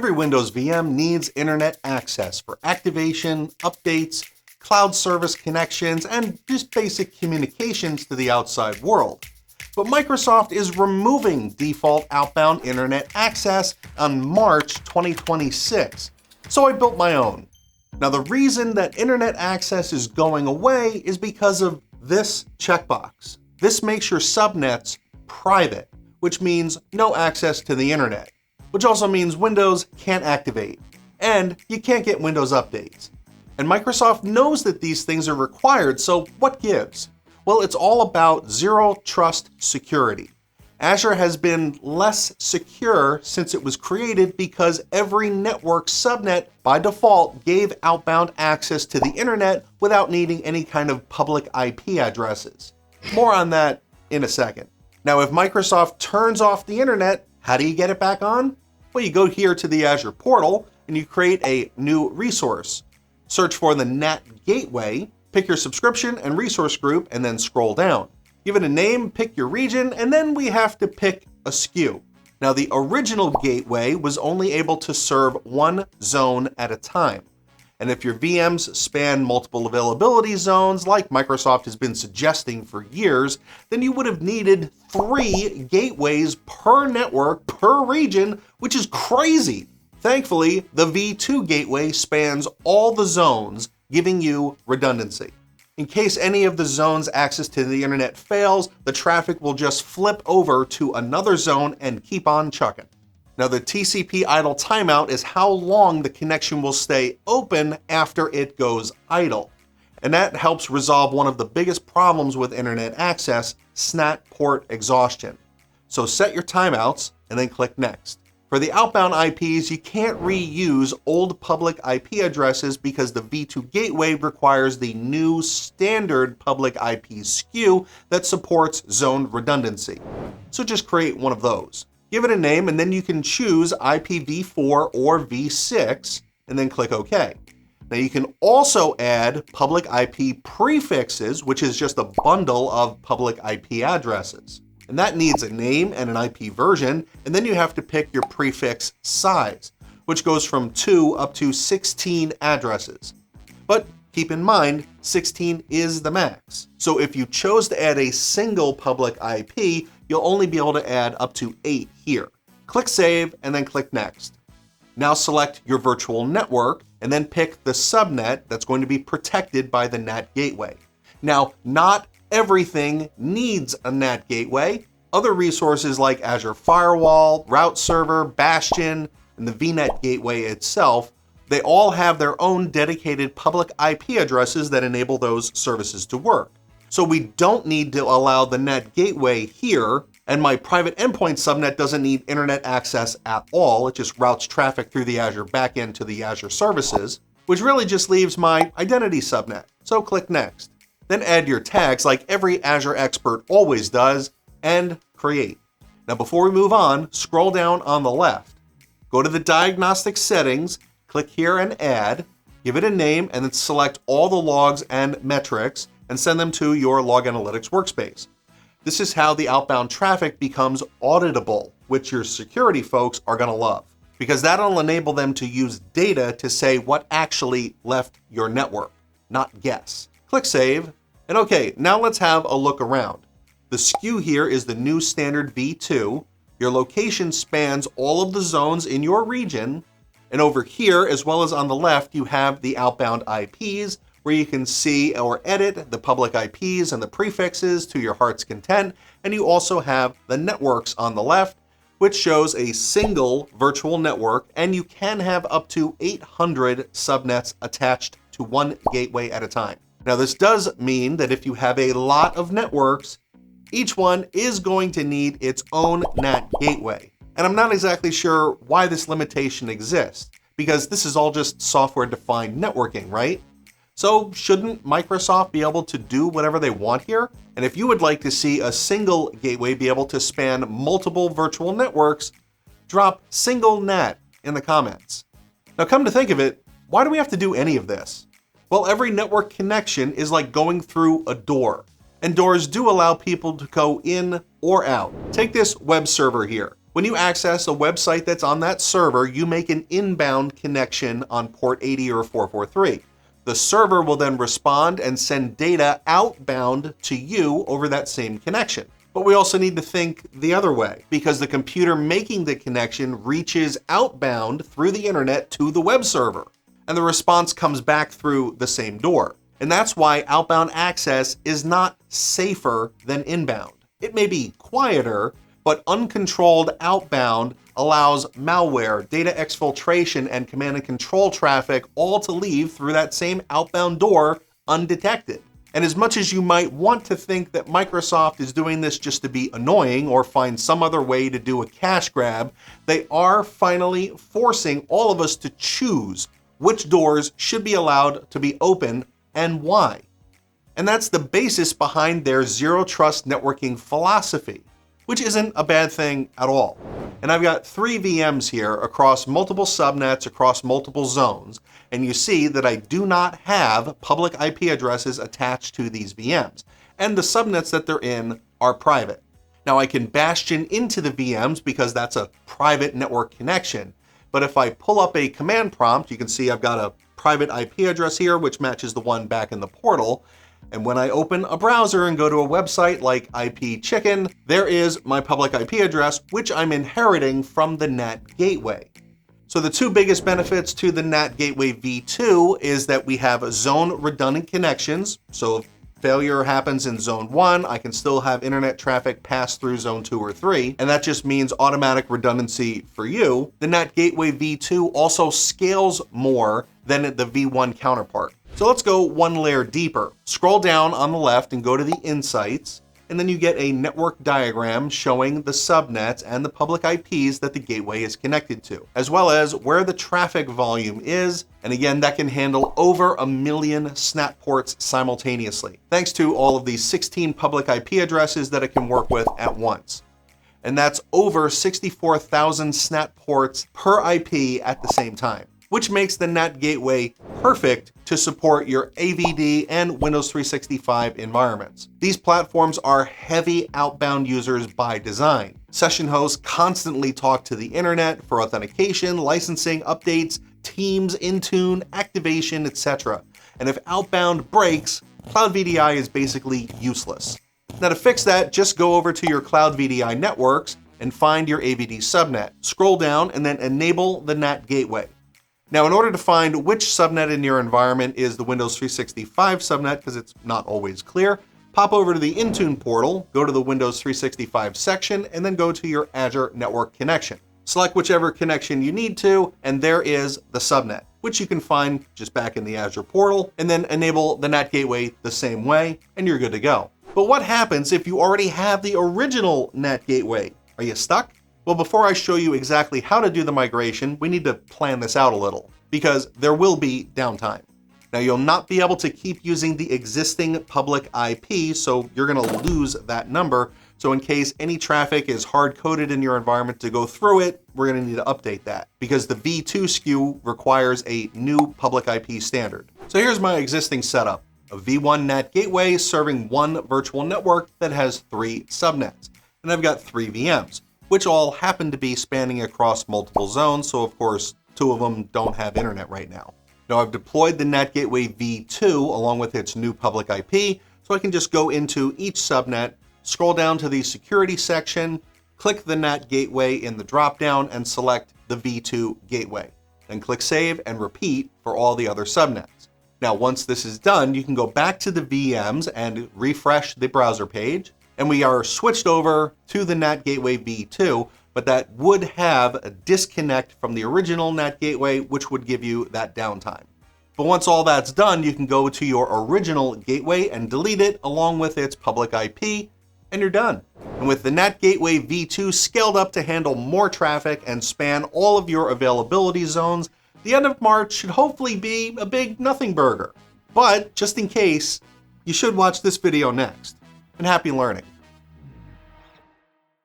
Every Windows VM needs internet access for activation, updates, cloud service connections, and just basic communications to the outside world. But Microsoft is removing Default Outbound Internet Access on March 2026, so I built my own. Now, the reason that internet access is going away is because of this checkbox. This makes your subnets private, which means no access to the internet, which also means Windows can't activate, and you can't get Windows updates. And Microsoft knows that these things are required, so what gives? Well, it's all about zero trust security. Azure has been less secure since it was created because every network subnet by default gave outbound access to the internet without needing any kind of public IP addresses. More on that in a second. Now, if Microsoft turns off the internet, how do you get it back on? Well, you go here to the Azure portal and you create a new resource. Search for the Nat Gateway, pick your subscription and resource group, and then scroll down. Give it a name, pick your region, and then we have to pick a SKU. Now, the original gateway was only able to serve one zone at a time. And if your VMs span multiple availability zones, like Microsoft has been suggesting for years, then you would have needed 3 gateways per network per region, which is crazy. Thankfully, the V2 gateway spans all the zones, giving you redundancy. In case any of the zones' access to the internet fails, the traffic will just flip over to another zone and keep on chucking. Now, the TCP idle timeout is how long the connection will stay open after it goes idle. And that helps resolve one of the biggest problems with internet access, SNAT port exhaustion. So set your timeouts and then click Next. For the outbound IPs, you can't reuse old public IP addresses because the V2 gateway requires the new standard public IP SKU that supports zone redundancy. So just create one of those. Give it a name, and then you can choose IPv4 or v6, and then click OK. Now, you can also add public IP prefixes, which is just a bundle of public IP addresses. And that needs a name and an IP version, and then you have to pick your prefix size, which goes from 2 up to 16 addresses. But keep in mind, 16 is the max. So if you chose to add a single public IP, you'll only be able to add up to 8 here. Click Save and then click Next. Now select your virtual network and then pick the subnet that's going to be protected by the NAT Gateway. Now, not everything needs a NAT Gateway. Other resources like Azure Firewall, Route Server, Bastion, and the VNet Gateway itself, they all have their own dedicated public IP addresses that enable those services to work. So we don't need to allow the NAT Gateway here, and my private endpoint subnet doesn't need internet access at all. It just routes traffic through the Azure backend to the Azure services, which really just leaves my identity subnet. So click Next. Then add your tags like every Azure expert always does, and create. Now, before we move on, scroll down on the left. Go to the diagnostic settings, click here and add, give it a name, and then select all the logs and metrics and send them to your Log Analytics workspace. This is how the outbound traffic becomes auditable, which your security folks are going to love, because that'll enable them to use data to say what actually left your network, not guess. Click Save, and okay, now let's have a look around. The SKU here is the new standard V2. Your location spans all of the zones in your region, and over here, as well as on the left, you have the outbound IPs, where you can see or edit the public IPs and the prefixes to your heart's content, and you also have the networks on the left, which shows a single virtual network, and you can have up to 800 subnets attached to one gateway at a time. Now, this does mean that if you have a lot of networks, each one is going to need its own NAT gateway. And I'm not exactly sure why this limitation exists, because this is all just software-defined networking, right? So shouldn't Microsoft be able to do whatever they want here? And if you would like to see a single gateway be able to span multiple virtual networks, drop single NAT in the comments. Now, come to think of it, why do we have to do any of this? Well, every network connection is like going through a door, and doors do allow people to go in or out. Take this web server here. When you access a website that's on that server, you make an inbound connection on port 80 or 443. The server will then respond and send data outbound to you over that same connection. But we also need to think the other way, because the computer making the connection reaches outbound through the internet to the web server, and the response comes back through the same door. And that's why outbound access is not safer than inbound. It may be quieter, but uncontrolled outbound allows malware, data exfiltration, and command and control traffic all to leave through that same outbound door undetected. And as much as you might want to think that Microsoft is doing this just to be annoying or find some other way to do a cash grab, they are finally forcing all of us to choose which doors should be allowed to be open and why. And that's the basis behind their zero trust networking philosophy, which isn't a bad thing at all. And I've got 3 VMs here across multiple subnets, across multiple zones, and you see that I do not have public IP addresses attached to these VMs, and the subnets that they're in are private. Now I can bastion into the VMs because that's a private network connection, but if I pull up a command prompt, you can see I've got a private IP address here, which matches the one back in the portal. And when I open a browser and go to a website like IP Chicken, there is my public IP address, which I'm inheriting from the Nat Gateway. So the 2 biggest benefits to the Nat Gateway v2 is that we have zone redundant connections. So if failure happens in zone 1, I can still have internet traffic pass through zone 2 or 3, and that just means automatic redundancy for you. The Nat Gateway v2 also scales more than the v1 counterpart. So let's go one layer deeper. Scroll down on the left and go to the Insights, and then you get a network diagram showing the subnets and the public IPs that the gateway is connected to, as well as where the traffic volume is. And again, that can handle over 1 million SNAT ports simultaneously, thanks to all of these 16 public IP addresses that it can work with at once. And that's over 64,000 SNAT ports per IP at the same time, which makes the Nat Gateway perfect to support your AVD and Windows 365 environments. These platforms are heavy outbound users by design. Session hosts constantly talk to the internet for authentication, licensing, updates, Teams, Intune, activation, etc. And if outbound breaks, Cloud VDI is basically useless. Now to fix that, just go over to your Cloud VDI networks and find your AVD subnet. Scroll down and then enable the Nat Gateway. Now, in order to find which subnet in your environment is the Windows 365 subnet, because it's not always clear, pop over to the Intune portal, go to the Windows 365 section, and then go to your Azure network connection. Select whichever connection you need to, and there is the subnet, which you can find just back in the Azure portal, and then enable the Nat Gateway the same way, and you're good to go. But what happens if you already have the original Nat Gateway? Are you stuck? Well, before I show you exactly how to do the migration, we need to plan this out a little, because there will be downtime. Now, you'll not be able to keep using the existing public IP, so you're going to lose that number. So in case any traffic is hard-coded in your environment to go through it, we're going to need to update that, because the v2 SKU requires a new public IP standard. So here's my existing setup: a v1 Nat Gateway serving 1 virtual network that has 3 subnets. And I've got 3 VMs, which all happen to be spanning across multiple zones, so of course 2 of them don't have internet right now. Now I've deployed the Nat Gateway v2 along with its new public IP, so I can just go into each subnet, scroll down to the security section, click the Nat Gateway in the dropdown, and select the v2 gateway. Then click Save and repeat for all the other subnets. Now once this is done, you can go back to the VMs and refresh the browser page, and we are switched over to the Nat Gateway v2, but that would have a disconnect from the original Nat Gateway, which would give you that downtime. But once all that's done, you can go to your original gateway and delete it along with its public IP, and you're done. And with the Nat Gateway v2 scaled up to handle more traffic and span all of your availability zones, the end of March should hopefully be a big nothing burger. But just in case, you should watch this video next. And happy learning.